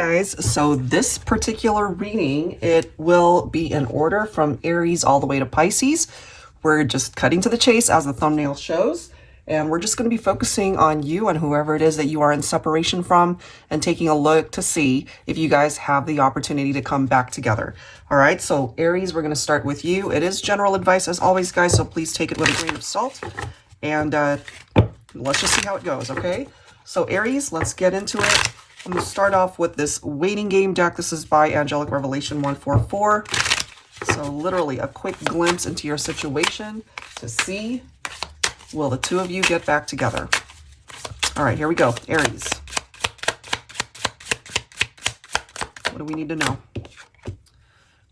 guys, so this particular reading, it will be in order from Aries all the way to Pisces. We're just cutting to the chase as the thumbnail shows, and we're just going to be focusing on you and whoever it is that you are in separation from and taking a look to see if you guys have the opportunity to come back together. All right, so Aries, we're going to start with you. It is general advice as always, guys, so please take it with a grain of salt, and let's just see how it goes, okay? So Aries, let's get into it. I'm going to start off with this waiting game deck. This is by Angelic Revelation 144. So literally a quick glimpse into your situation to see, will the two of you get back together? All right, here we go. Aries. What do we need to know?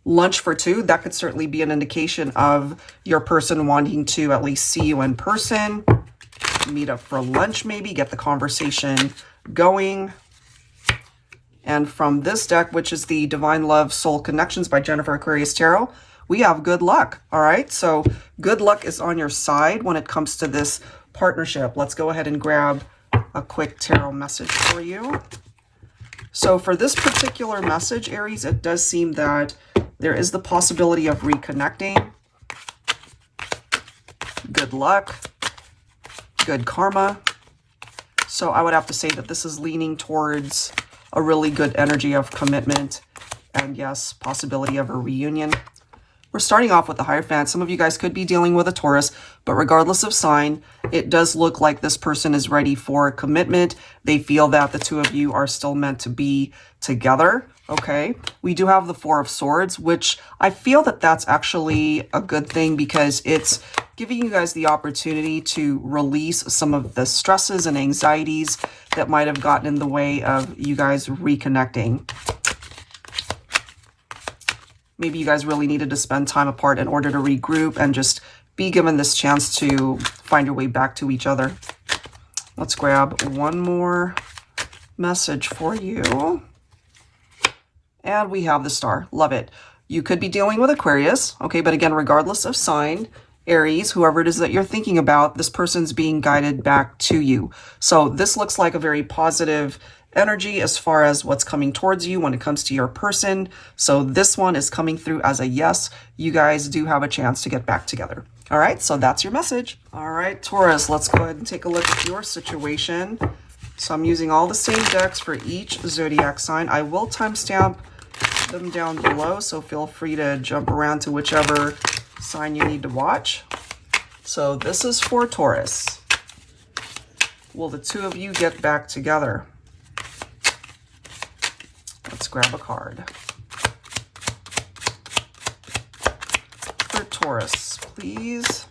Lunch for two. That could certainly be an indication of your person wanting to at least see you in person. Meet up for lunch, maybe get the conversation going. And from this deck, which is the Divine Love Soul Connections by Jennifer Aquarius Tarot, we have good luck. All right, so good luck is on your side when it comes to this partnership. Let's go ahead and grab a quick tarot message for you. So for this particular message, Aries, it does seem that there is the possibility of reconnecting. Good luck. Good karma. So I would have to say that this is leaning towards a really good energy of commitment and yes, possibility of a reunion. We're starting off with the Hierophant. Some of you guys could be dealing with a Taurus, but regardless of sign, it does look like this person is ready for commitment. They feel that the two of you are still meant to be together. Okay, we do have the Four of Swords, which I feel that that's actually a good thing because it's giving you guys the opportunity to release some of the stresses and anxieties that might have gotten in the way of you guys reconnecting. Maybe you guys really needed to spend time apart in order to regroup and just be given this chance to find your way back to each other. Let's grab one more message for you. And we have the Star. Love it. You could be dealing with Aquarius, okay? But again, regardless of sign, Aries, whoever it is that you're thinking about, this person's being guided back to you. So this looks like a very positive energy as far as what's coming towards you when it comes to your person. So this one is coming through as a yes. You guys do have a chance to get back together. All right, so that's your message. All right, Taurus, let's go ahead and take a look at your situation. So I'm using all the same decks for each zodiac sign. I will timestamp them down below, so feel free to jump around to whichever sign you need to watch. So this is for Taurus. Will the two of you get back together? Let's grab a card. For Taurus, please.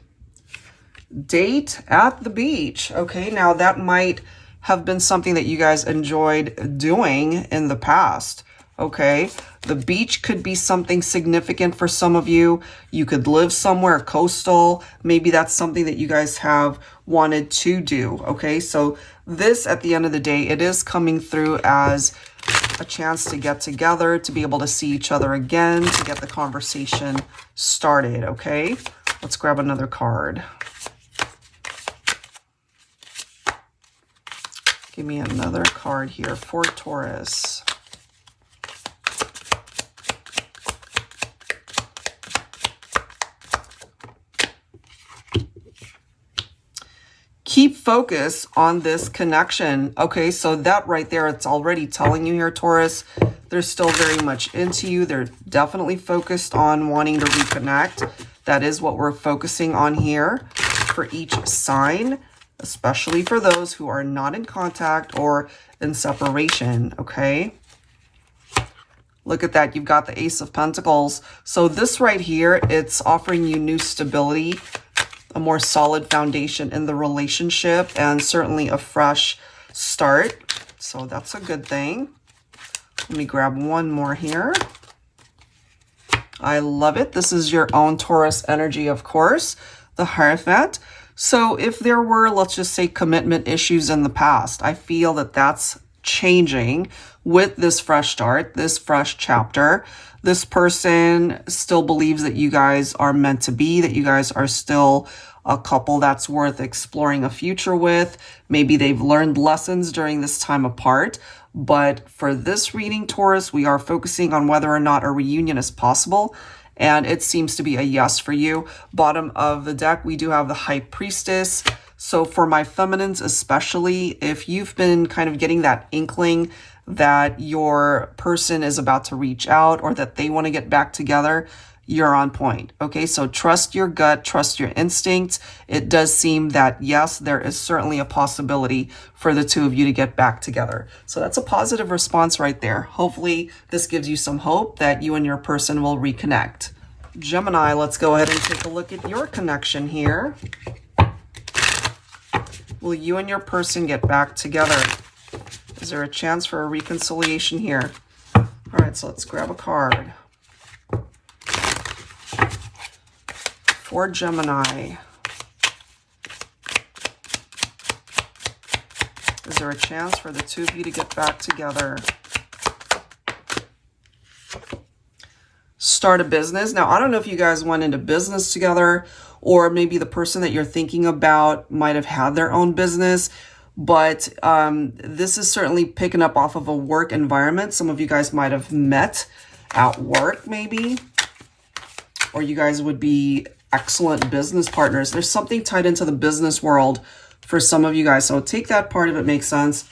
Date at the beach. Okay, now that might have been something that you guys enjoyed doing in the past. Okay, the beach could be something significant for some of you. You could live somewhere coastal. Maybe that's something that you guys have wanted to do. Okay, so this, at the end of the day, it is coming through as a chance to get together, to be able to see each other again, to get the conversation started. Okay, let's grab another card. Give me another card here for Taurus. Keep focus on this connection. Okay, so that right there, it's already telling you here, Taurus, they're still very much into you. They're definitely focused on wanting to reconnect. That is what we're focusing on here for each sign, especially for those who are not in contact or in separation, okay? Look at that, you've got the Ace of Pentacles. So this right here, it's offering you new stability, a more solid foundation in the relationship, and certainly a fresh start. So that's a good thing. Let me grab one more here. I love it. This is your own Taurus energy, of course, the Hierophant. So if there were, let's just say, commitment issues in the past, I feel that that's changing with this fresh start, this fresh chapter. This person still believes that you guys are meant to be, that you guys are still a couple that's worth exploring a future with. Maybe they've learned lessons during this time apart, But for this reading, Taurus, we are focusing on whether or not a reunion is possible. And it seems to be a yes for you. Bottom of the deck, we do have the High Priestess. So for my feminines especially, if you've been kind of getting that inkling that your person is about to reach out or that they want to get back together, you're on point. Okay, so trust your gut, trust your instincts. It does seem that, yes, there is certainly a possibility for the two of you to get back together. So that's a positive response right there. Hopefully this gives you some hope that you and your person will reconnect. Gemini, let's go ahead and take a look at your connection here. Will you and your person get back together? Is there a chance for a reconciliation here? All right, so let's grab a card. For Gemini, is there a chance for the two of you to get back together? Start a business. Now, I don't know if you guys went into business together, or maybe the person that you're thinking about might have had their own business, but this is certainly picking up off of a work environment. Some of you guys might have met at work maybe, or you guys would be excellent business partners. There's something tied into the business world for some of you guys. So take that part of it, makes sense.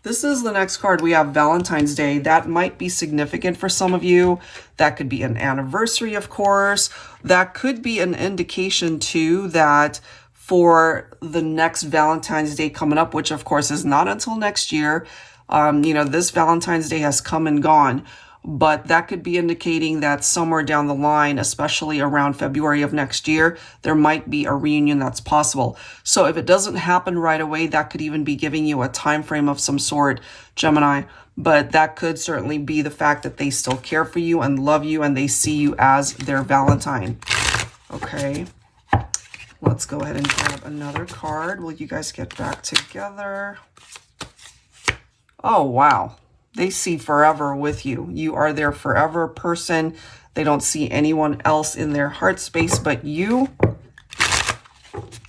This is the next card. We have Valentine's Day. That might be significant for some of you. That could be an anniversary, of course. That could be an indication too that for the next Valentine's Day coming up, which of course is not until next year, you know, this Valentine's Day has come and gone. But that could be indicating that somewhere down the line, especially around February of next year, there might be a reunion that's possible. So if it doesn't happen right away, that could even be giving you a time frame of some sort, Gemini. But that could certainly be the fact that they still care for you and love you and they see you as their Valentine. Okay, let's go ahead and grab another card. Will you guys get back together? Oh, wow. They see forever with you. You are their forever person. They don't see anyone else in their heart space but you.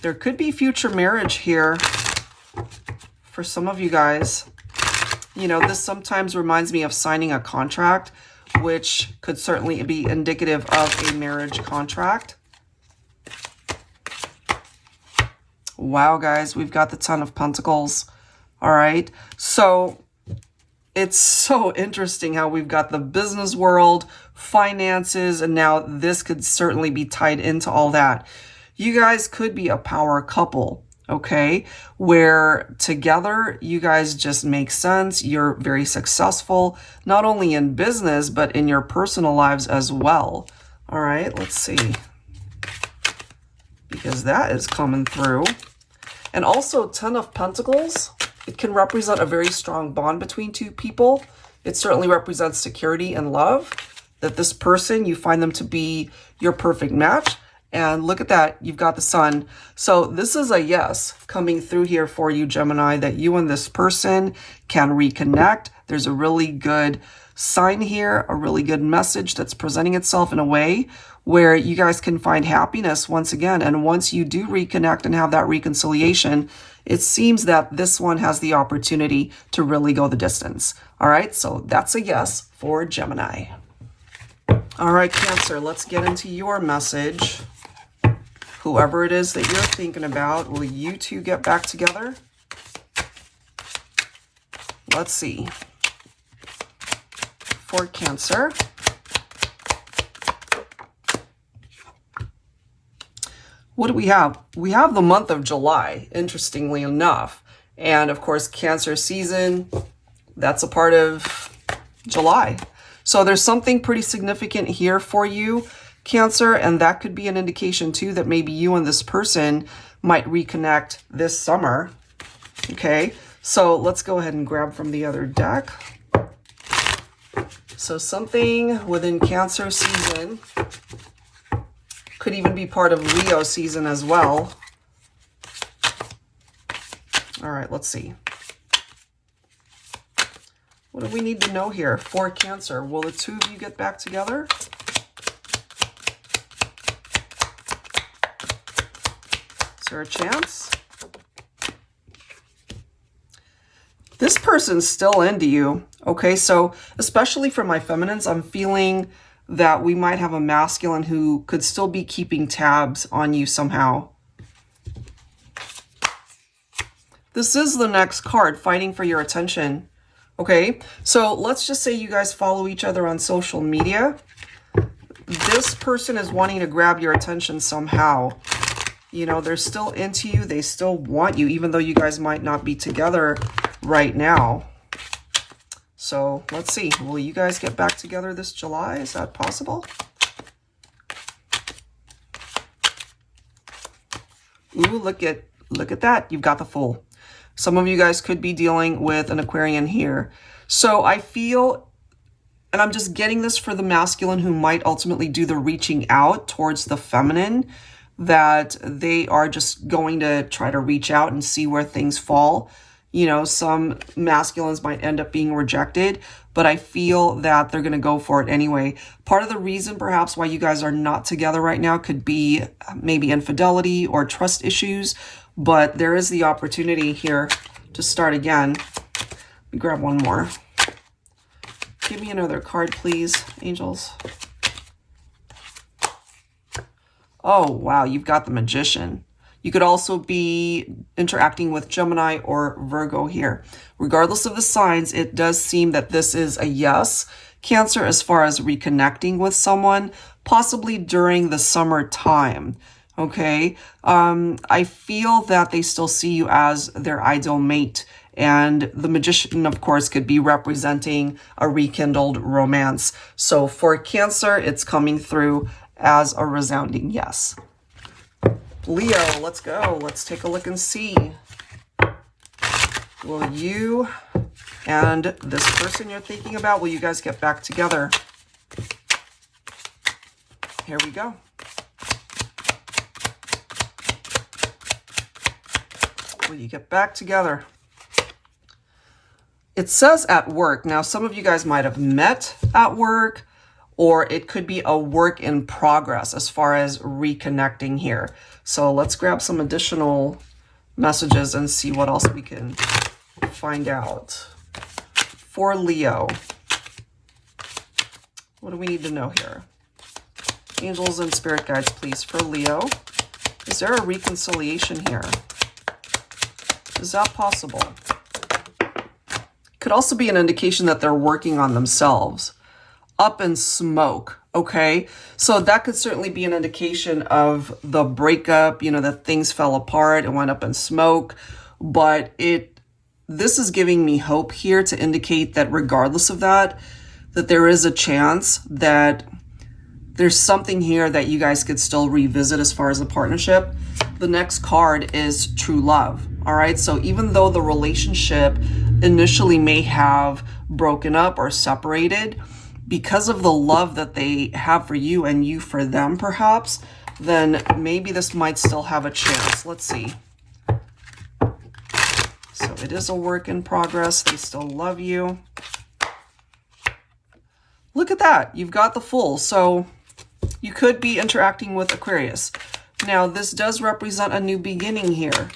There could be future marriage here for some of you guys. You know, this sometimes reminds me of signing a contract, which could certainly be indicative of a marriage contract. Wow, guys, we've got the Ten of Pentacles. All right, so it's so interesting how we've got the business world, finances, and now this could certainly be tied into all that. You guys could be a power couple, okay? Where together you guys just make sense. You're very successful, not only in business, but in your personal lives as well. All right, let's see. Because that is coming through. And also Ten of Pentacles. It can represent a very strong bond between two people. It certainly represents security and love, that this person, you find them to be your perfect match. And look at that, you've got the Sun. So this is a yes coming through here for you, Gemini, that you and this person can reconnect. There's a really good sign here, a really good message that's presenting itself in a way where you guys can find happiness once again. And once you do reconnect and have that reconciliation, it seems that this one has the opportunity to really go the distance. All right, so that's a yes for Gemini. All right, Cancer, let's get into your message. Whoever it is that you're thinking about, will you two get back together? Let's see. For Cancer. What do we have? We have the month of July, interestingly enough. And of course, Cancer season, that's a part of July. So there's something pretty significant here for you, Cancer, and that could be an indication too that maybe you and this person might reconnect this summer. Okay, so let's go ahead and grab from the other deck. So something within Cancer season. Could even be part of Leo season as well. All right, let's see. What do we need to know here for Cancer? Will the two of you get back together? Is there a chance? this person's still into you. Okay, so especially for my feminines, I'm feeling that we might have a masculine who could still be keeping tabs on you somehow. This is the next card, fighting for your attention. Okay, so let's just say you guys follow each other on social media. This person is wanting to grab your attention somehow. You know, they're still into you. They still want you, even though you guys might not be together right now. So let's see. Will you guys get back together this July? Is that possible? Ooh, look at that. You've got the Fool. Some of you guys could be dealing with an Aquarian here. So I feel, and I'm just getting this for the masculine who might ultimately do the reaching out towards the feminine, that they are just going to try to reach out and see where things fall. You know, some masculines might end up being rejected, but I feel that they're going to go for it anyway. Part of the reason perhaps why you guys are not together right now could be maybe infidelity or trust issues, but there is the opportunity here to start again. Let me grab one more. Give me another card, please, angels. Oh, wow, you've got the Magician. You could also be interacting with Gemini or Virgo here. Regardless of the signs, it does seem that this is a yes. Cancer, as far as reconnecting with someone, possibly during the summer time. Okay, I feel that they still see you as their ideal mate. And the Magician, of course, could be representing a rekindled romance. So for Cancer, it's coming through as a resounding yes. Leo, let's go. Let's take a look and see. Will you and this person you're thinking about, will you guys get back together? Here we go. Will you get back together? It says at work. Now, some of you guys might have met at work, or it could be a work in progress as far as reconnecting here. So let's grab some additional messages and see what else we can find out. For Leo, what do we need to know here? Angels and spirit guides, please, for Leo. Is there a reconciliation here? Is that possible? Could also be an indication that they're working on themselves. Up in smoke, okay? So that could certainly be an indication of the breakup, you know, that things fell apart and went up in smoke. But this is giving me hope here to indicate that regardless of that there is a chance that there's something here that you guys could still revisit as far as the partnership. The next card is true love, all right? So even though the relationship initially may have broken up or separated, because of the love that they have for you and you for them, perhaps, then maybe this might still have a chance. Let's see. So it is a work in progress. They still love you. Look at that. You've got the Fool. So you could be interacting with Aquarius. Now, this does represent a new beginning here.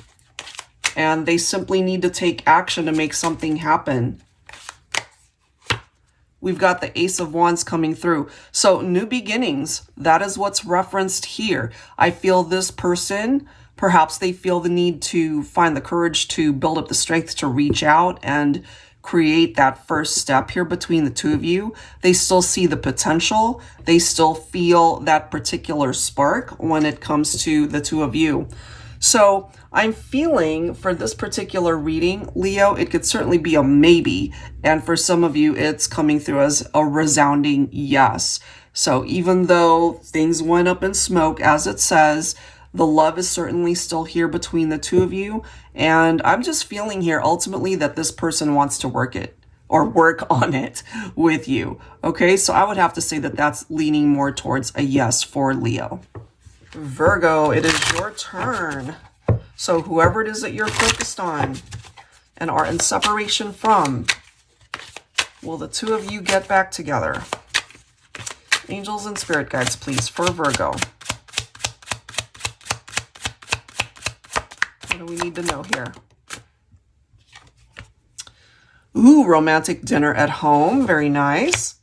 And they simply need to take action to make something happen. We've got the Ace of Wands coming through. So new beginnings, that is what's referenced here. I feel this person, perhaps they feel the need to find the courage to build up the strength to reach out and create that first step here between the two of you. They still see the potential. They still feel that particular spark when it comes to the two of you. So I'm feeling for this particular reading, Leo, it could certainly be a maybe. And for some of you, it's coming through as a resounding yes. So even though things went up in smoke, as it says, the love is certainly still here between the two of you. And I'm just feeling here ultimately that this person wants to work it or work on it with you. Okay, so I would have to say that that's leaning more towards a yes for Leo. Virgo, it is your turn. So whoever it is that you're focused on and are in separation from, will the two of you get back together? Angels and spirit guides, please, for Virgo. What do we need to know here? Ooh, romantic dinner at home. Very nice.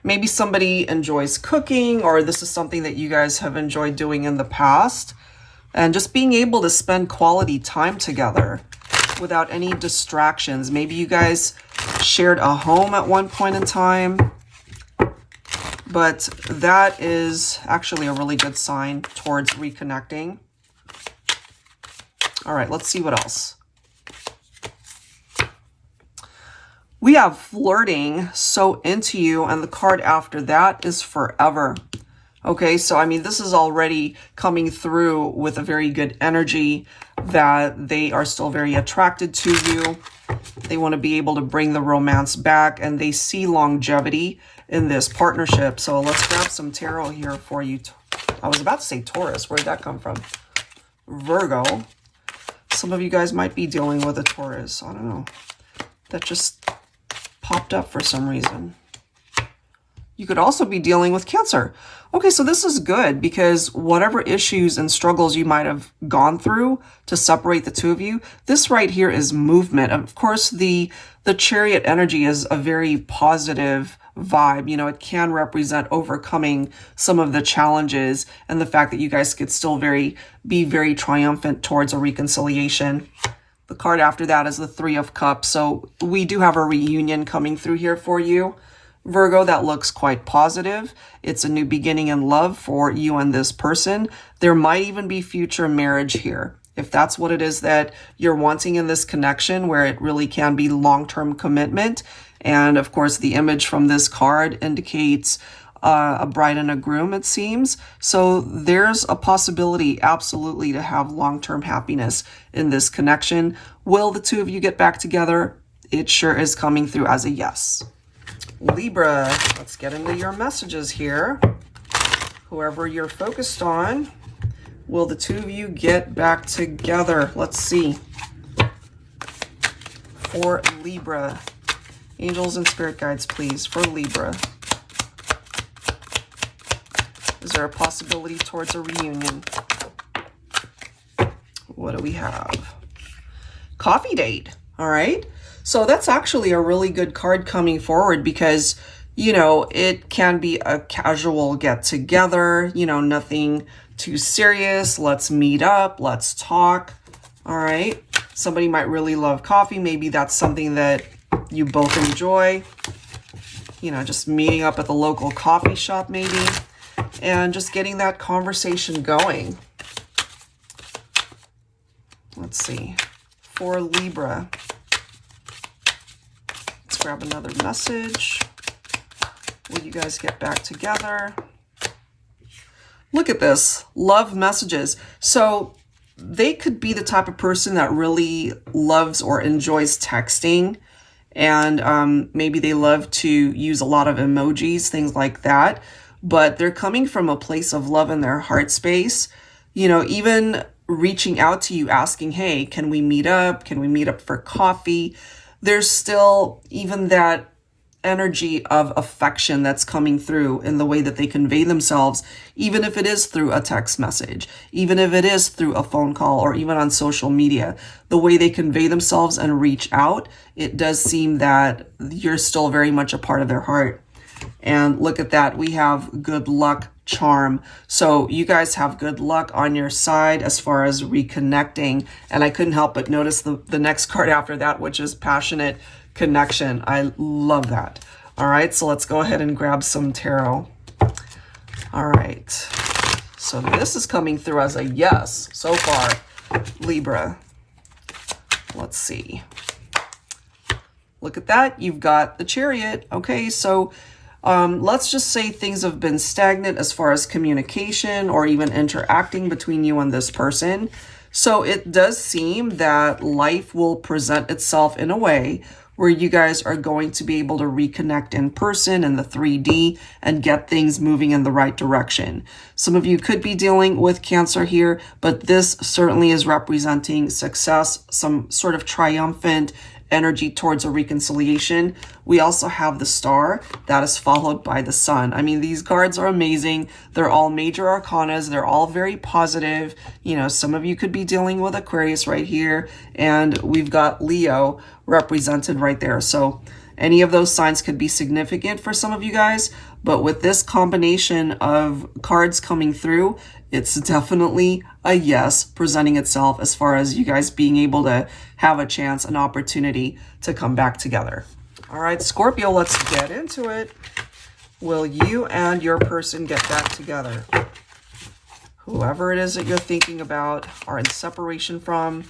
Maybe somebody enjoys cooking, or this is something that you guys have enjoyed doing in the past. And just being able to spend quality time together without any distractions. Maybe you guys shared a home at one point in time. But that is actually a really good sign towards reconnecting. All right, let's see what else. We have flirting, so into you, and the card after that is forever. Okay, so I mean, this is already coming through with a very good energy that they are still very attracted to you. They want to be able to bring the romance back, and they see longevity in this partnership. So let's grab some tarot here for you. I was about to say Taurus. Where did that come from? Virgo. Some of you guys might be dealing with a Taurus. I don't know. That just popped up for some reason. You could also be dealing with Cancer. Okay, so this is good because whatever issues and struggles you might have gone through to separate the two of you, this right here is movement. Of course, the Chariot energy is a very positive vibe. You know, it can represent overcoming some of the challenges and the fact that you guys could still be very triumphant towards a reconciliation. The card after that is the Three of Cups. So we do have a reunion coming through here for you, Virgo. That looks quite positive. It's a new beginning in love for you and this person. There might even be future marriage here. If that's what it is that you're wanting in this connection, where it really can be long-term commitment. And of course, the image from this card indicates a bride and a groom, it seems. So there's a possibility, absolutely, to have long-term happiness in this connection. Will the two of you get back together? It sure is coming through as a yes. Libra, let's get into your messages here. Whoever you're focused on, will the two of you get back together? Let's see. For Libra, angels and spirit guides, please, for Libra. Is there a possibility towards a reunion? What do we have? Coffee date. All right. So that's actually a really good card coming forward because, you know, it can be a casual get together, you know, nothing too serious. Let's meet up. Let's talk. All right. Somebody might really love coffee. Maybe that's something that you both enjoy. You know, just meeting up at the local coffee shop maybe. And just getting that conversation going. Let's see. For Libra. Let's grab another message. Will you guys get back together? Look at this. Love messages. So they could be the type of person that really loves or enjoys texting. And maybe they love to use a lot of emojis, things like that. But they're coming from a place of love in their heart space, you know, even reaching out to you asking, hey, can we meet up? Can we meet up for coffee? There's still even that energy of affection that's coming through in the way that they convey themselves, even if it is through a text message, even if it is through a phone call or even on social media, the way they convey themselves and reach out, it does seem that you're still very much a part of their heart. And look at that. We have good luck charm. So you guys have good luck on your side as far as reconnecting. And I couldn't help but notice the next card after that, which is passionate connection. I love that. All right. So let's go ahead and grab some tarot. All right. So this is coming through as a yes so far, Libra. Let's see. Look at that. You've got the Chariot. Okay. So let's just say things have been stagnant as far as communication or even interacting between you and this person. So it does seem that life will present itself in a way where you guys are going to be able to reconnect in person in the 3D and get things moving in the right direction. Some of you could be dealing with Cancer here, but this certainly is representing success, some sort of triumphant energy towards a reconciliation. We also have the Star that is followed by the Sun. I mean, these cards are amazing. They're all major arcanas. They're all very positive. You know, some of you could be dealing with Aquarius right here, and we've got Leo represented right there. So any of those signs could be significant for some of you guys, but with this combination of cards coming through, it's definitely a yes presenting itself as far as you guys being able to have a chance, an opportunity to come back together. All right, Scorpio, let's get into it. Will you and your person get back together? Whoever it is that you're thinking about, are in separation from,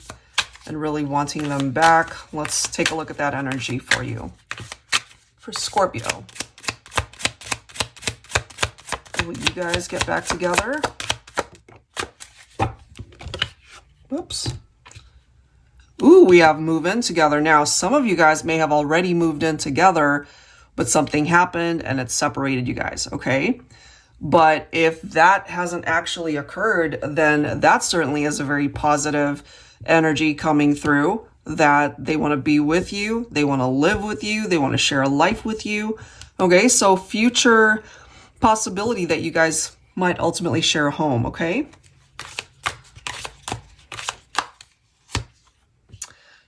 and really wanting them back. Let's take a look at that energy for you. For Scorpio, will you guys get back together? Whoops. Ooh, we have move in together. Now, some of you guys may have already moved in together, but something happened and it separated you guys, okay? But if that hasn't actually occurred, then that certainly is a very positive energy coming through, that they want to be with you, they want to live with you, they want to share a life with you, okay? So future possibility that you guys might ultimately share a home, okay?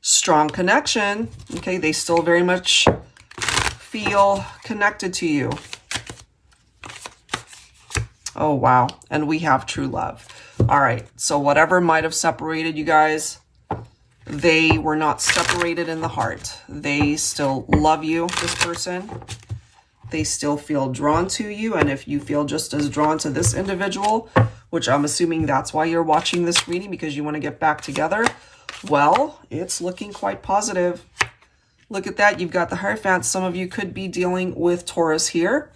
Strong connection, okay? They still very much feel connected to you. Oh, wow. And we have true love. All right. So whatever might have separated you guys, they were not separated in the heart. They still love you, this person. They still feel drawn to you. And if you feel just as drawn to this individual, which I'm assuming that's why you're watching this reading, because you want to get back together, well, it's looking quite positive. Look at that. You've got the Hierophant. Some of you could be dealing with Taurus here.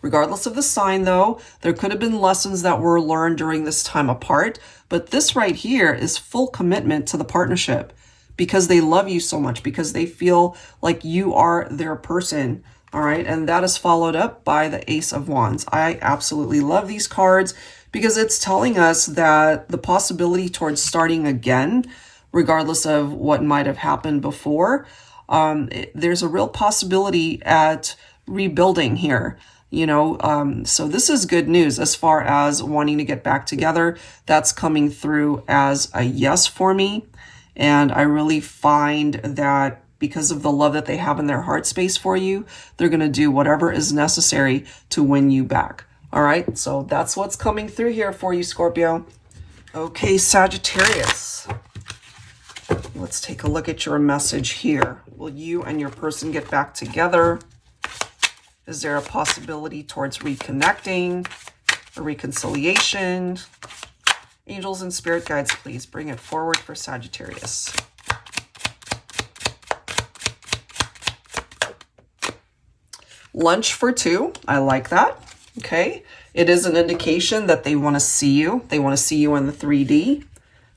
Regardless of the sign, though, there could have been lessons that were learned during this time apart. But this right here is full commitment to the partnership because they love you so much, because they feel like you are their person. All right. And that is followed up by the Ace of Wands. I absolutely love these cards because it's telling us that the possibility towards starting again, regardless of what might have happened before, there's a real possibility at rebuilding here. You know, so this is good news as far as wanting to get back together. That's coming through as a yes for me. And I really find that because of the love that they have in their heart space for you, they're going to do whatever is necessary to win you back. All right. So that's what's coming through here for you, Scorpio. Okay, Sagittarius. Let's take a look at your message here. Will you and your person get back together? Is there a possibility towards reconnecting, a reconciliation? Angels and spirit guides, please bring it forward for Sagittarius. Lunch for two. I like that. Okay. It is an indication that they want to see you. They want to see you in the 3D.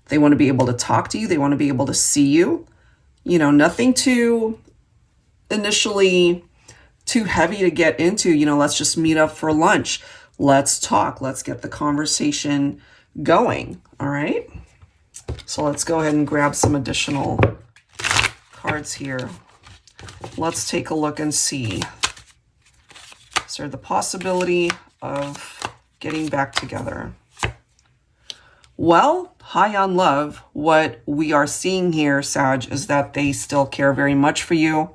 They want to be able to talk to you. They want to be able to see you. You know, nothing too initially too heavy to get into. You know, let's just meet up for lunch. Let's talk. Let's get the conversation going. All right. So let's go ahead and grab some additional cards here. Let's take a look and see. Is there the possibility of getting back together? Well, high on love, what we are seeing here, Sag, is that they still care very much for you.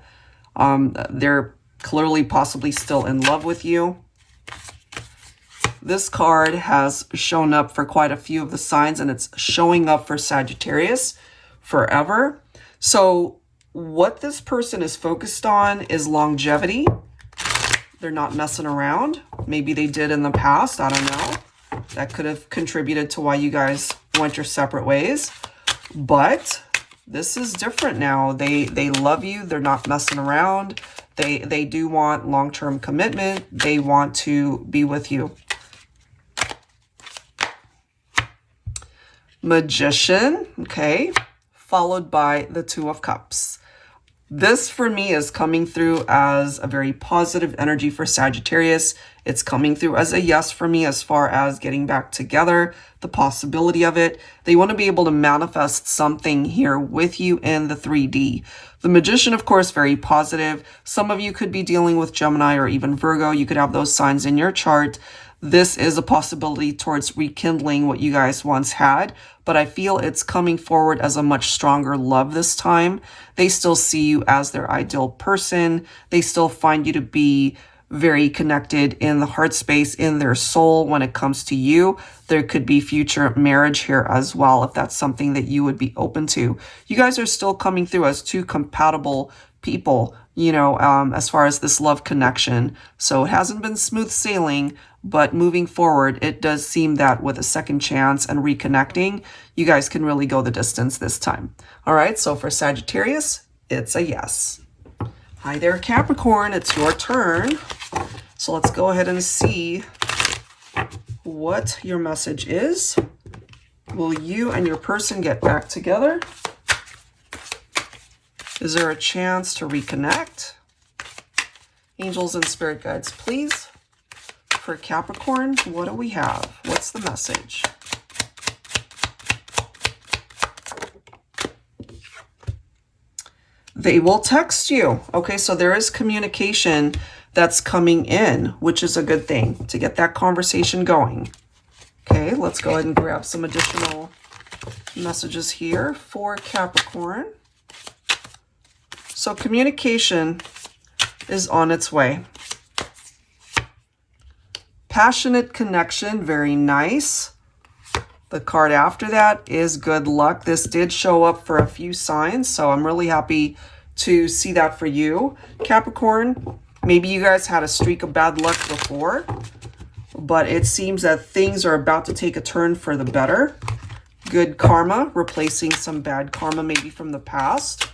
They're clearly possibly still in love with you. This card has shown up for quite a few of the signs, and it's showing up for Sagittarius forever. So what this person is focused on is longevity. They're not messing around. Maybe they did in the past. I don't know. That could have contributed to why you guys went your separate ways. But this is different now. They love you. They're not messing around. They do want long-term commitment. They want to be with you. Magician, okay, followed by the Two of Cups. This for me is coming through as a very positive energy for Sagittarius. It's coming through as a yes for me as far as getting back together, the possibility of it. They want to be able to manifest something here with you in the 3D. The Magician, of course, very positive. Some of you could be dealing with Gemini or even Virgo. You could have those signs in your chart. This is a possibility towards rekindling what you guys once had, but I feel it's coming forward as a much stronger love this time. They still see you as their ideal person. They still find you to be very connected in the heart space, in their soul when it comes to you. There could be future marriage here as well, if that's something that you would be open to. You guys are still coming through as two compatible people, you know, as far as this love connection. So it hasn't been smooth sailing, but moving forward, it does seem that with a second chance and reconnecting, you guys can really go the distance this time. All right, so for Sagittarius, it's a yes. Hi there, Capricorn, it's your turn. So let's go ahead and see what your message is. Will you and your person get back together? Is there a chance to reconnect? Angels and spirit guides, please. For Capricorn, what do we have? What's the message? They will text you. Okay, so there is communication that's coming in, which is a good thing to get that conversation going. Okay, let's go ahead and grab some additional messages here for Capricorn. So communication is on its way. Passionate connection, very nice. The card after that is good luck. This did show up for a few signs, so I'm really happy to see that for you. Capricorn, maybe you guys had a streak of bad luck before, but it seems that things are about to take a turn for the better. Good karma, replacing some bad karma maybe from the past.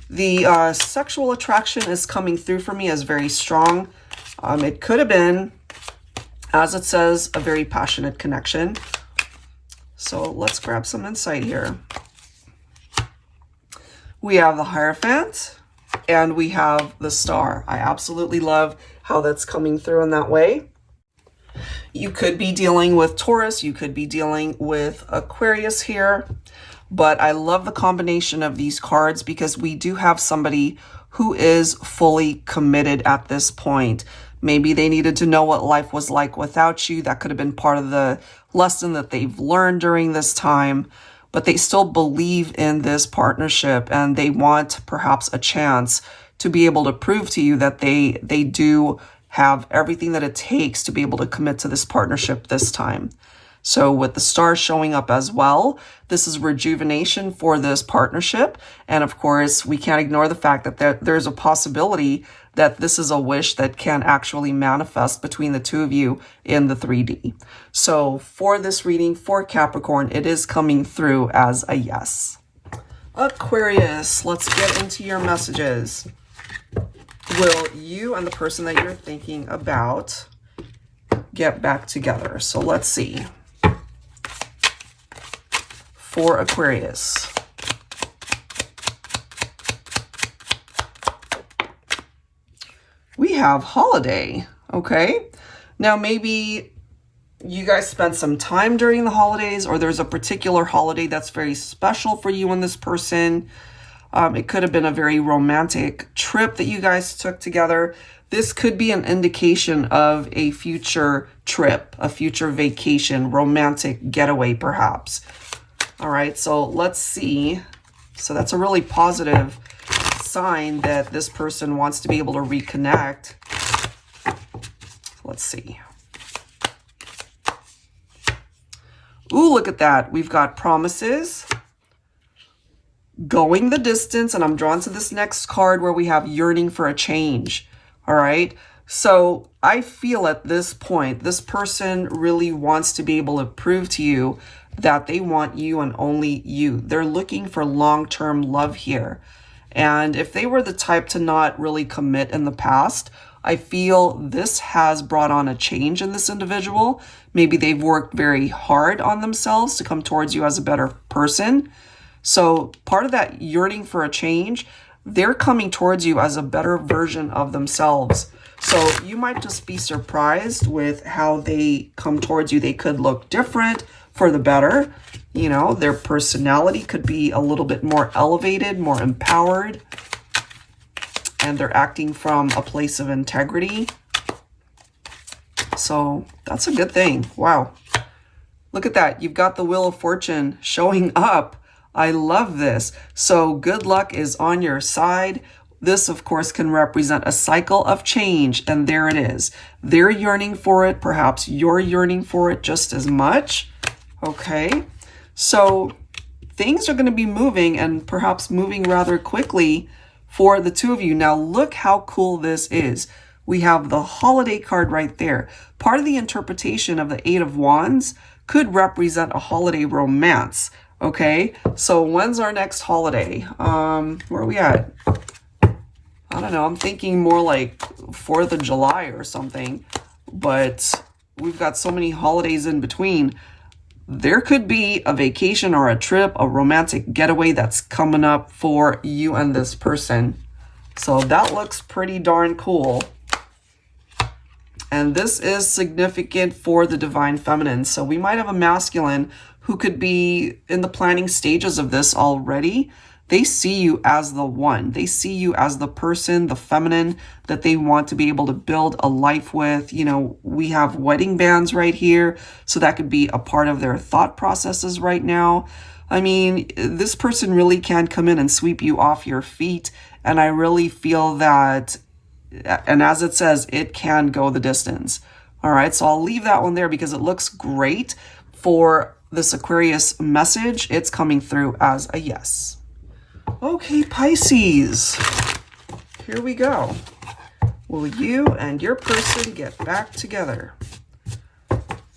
The sexual attraction is coming through for me as very strong. It could have been, as it says, a very passionate connection. So let's grab some insight here. We have the Hierophant and we have the Star. I absolutely love how that's coming through in that way. You could be dealing with Taurus. You could be dealing with Aquarius here. But I love the combination of these cards because we do have somebody who is fully committed at this point. Maybe they needed to know what life was like without you. That could have been part of the lesson that they've learned during this time. But they still believe in this partnership and they want perhaps a chance to be able to prove to you that they do have everything that it takes to be able to commit to this partnership this time. So with the Star showing up as well, this is rejuvenation for this partnership. And of course, we can't ignore the fact that there's a possibility that this is a wish that can actually manifest between the two of you in the 3D. So for this reading for Capricorn, it is coming through as a yes. Aquarius, let's get into your messages. Will you and the person that you're thinking about get back together? So let's see. For Aquarius. We have holiday, okay? Now maybe you guys spent some time during the holidays or there's a particular holiday that's very special for you and this person. It could have been a very romantic trip that you guys took together. This could be an indication of a future trip, a future vacation, romantic getaway perhaps. All right, so let's see. So that's a really positive sign that this person wants to be able to reconnect. Let's see. Ooh, look at that. We've got promises, going the distance, and I'm drawn to this next card where we have yearning for a change. All right. So I feel at this point, this person really wants to be able to prove to you that they want you and only you. They're looking for long-term love here. And if they were the type to not really commit in the past, I feel this has brought on a change in this individual. Maybe they've worked very hard on themselves to come towards you as a better person. So part of that yearning for a change, they're coming towards you as a better version of themselves. So you might just be surprised with how they come towards you. They could look different for the better. You know, their personality could be a little bit more elevated, more empowered, and they're acting from a place of integrity. So that's a good thing. Wow. Look at that. You've got the Wheel of Fortune showing up. I love this. So good luck is on your side. This, of course, can represent a cycle of change. And there it is. They're yearning for it. Perhaps you're yearning for it just as much. Okay. So things are going to be moving, and perhaps moving rather quickly for the two of you. Now look how cool this is. We have the holiday card right there. Part of the interpretation of the Eight of Wands could represent a holiday romance. Okay, so when's our next holiday? Where are we at? I don't know. I'm thinking more like 4th of July or something. But we've got so many holidays in between. There could be a vacation or a trip, a romantic getaway that's coming up for you and this person. So that looks pretty darn cool. And this is significant for the divine feminine. So we might have a masculine who could be in the planning stages of this already. They see you as the one. They see you as the person, the feminine that they want to be able to build a life with. You know, we have wedding bands right here. So that could be a part of their thought processes right now. I mean, this person really can come in and sweep you off your feet. And I really feel that, and as it says, it can go the distance. All right, so I'll leave that one there because it looks great for this Aquarius message. It's coming through as a yes. Okay, Pisces, here we go. Will you and your person get back together?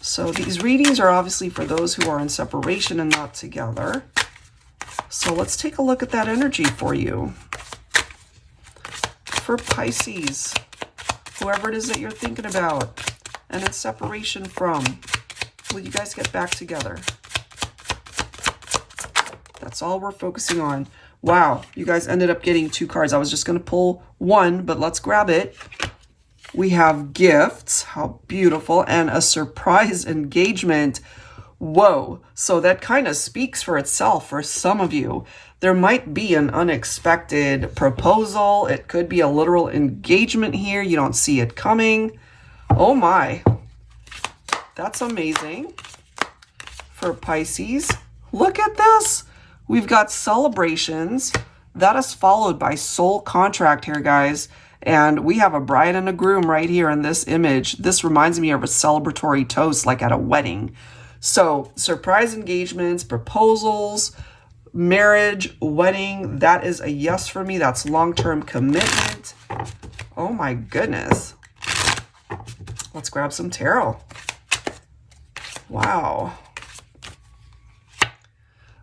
So these readings are obviously for those who are in separation and not together. So let's take a look at that energy for you. For Pisces, whoever it is that you're thinking about and in separation from, will you guys get back together? That's all we're focusing on. Wow, you guys ended up getting 2 cards. I was just going to pull one, but let's grab it. We have gifts. How beautiful. And a surprise engagement. Whoa. So that kind of speaks for itself for some of you. There might be an unexpected proposal. It could be a literal engagement here. You don't see it coming. Oh my. That's amazing. For Pisces, look at this. We've got celebrations. That is followed by soul contract here, guys. And we have a bride and a groom right here in this image. This reminds me of a celebratory toast, like at a wedding. So surprise engagements, proposals, marriage, wedding. That is a yes for me. That's long-term commitment. Oh my goodness. Let's grab some tarot. Wow.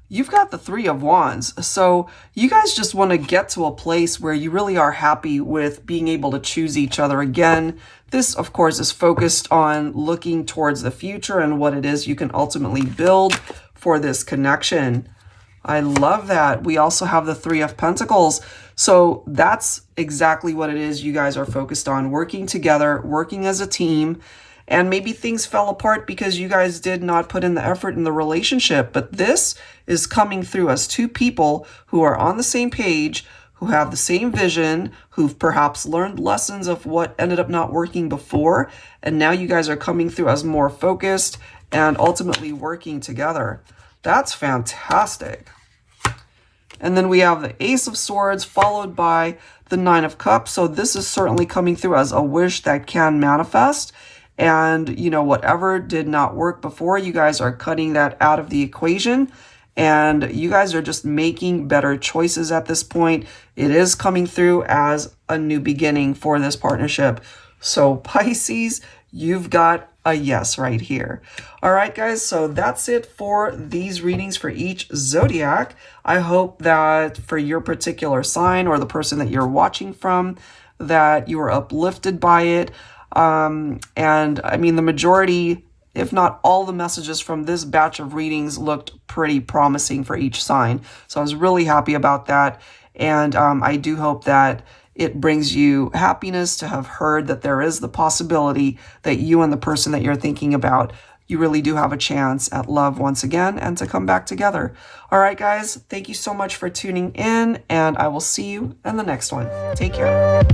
You've got the 3 of Wands. So you guys just want to get to a place where you really are happy with being able to choose each other again. This, of course, is focused on looking towards the future and what it is you can ultimately build for this connection. I love that. We also have the 3 of Pentacles. So that's exactly what it is you guys are focused on, working together, working as a team. And maybe things fell apart because you guys did not put in the effort in the relationship. But this is coming through as 2 people who are on the same page, who have the same vision, who've perhaps learned lessons of what ended up not working before. And now you guys are coming through as more focused and ultimately working together. That's fantastic. And then we have the Ace of Swords followed by the 9 of Cups. So this is certainly coming through as a wish that can manifest. And, you know, whatever did not work before, you guys are cutting that out of the equation. And you guys are just making better choices at this point. It is coming through as a new beginning for this partnership. So Pisces, you've got a yes right here. All right, guys. So that's it for these readings for each zodiac. I hope that for your particular sign or the person that you're watching from, that you are uplifted by it. And I mean, the majority if not all the messages from this batch of readings looked pretty promising for each sign. So I was really happy about that. And I do hope that it brings you happiness to have heard that there is the possibility that you and the person that you're thinking about, you really do have a chance at love once again and to come back together. All right, guys, thank you so much for tuning in, and I will see you in the next one. Take care.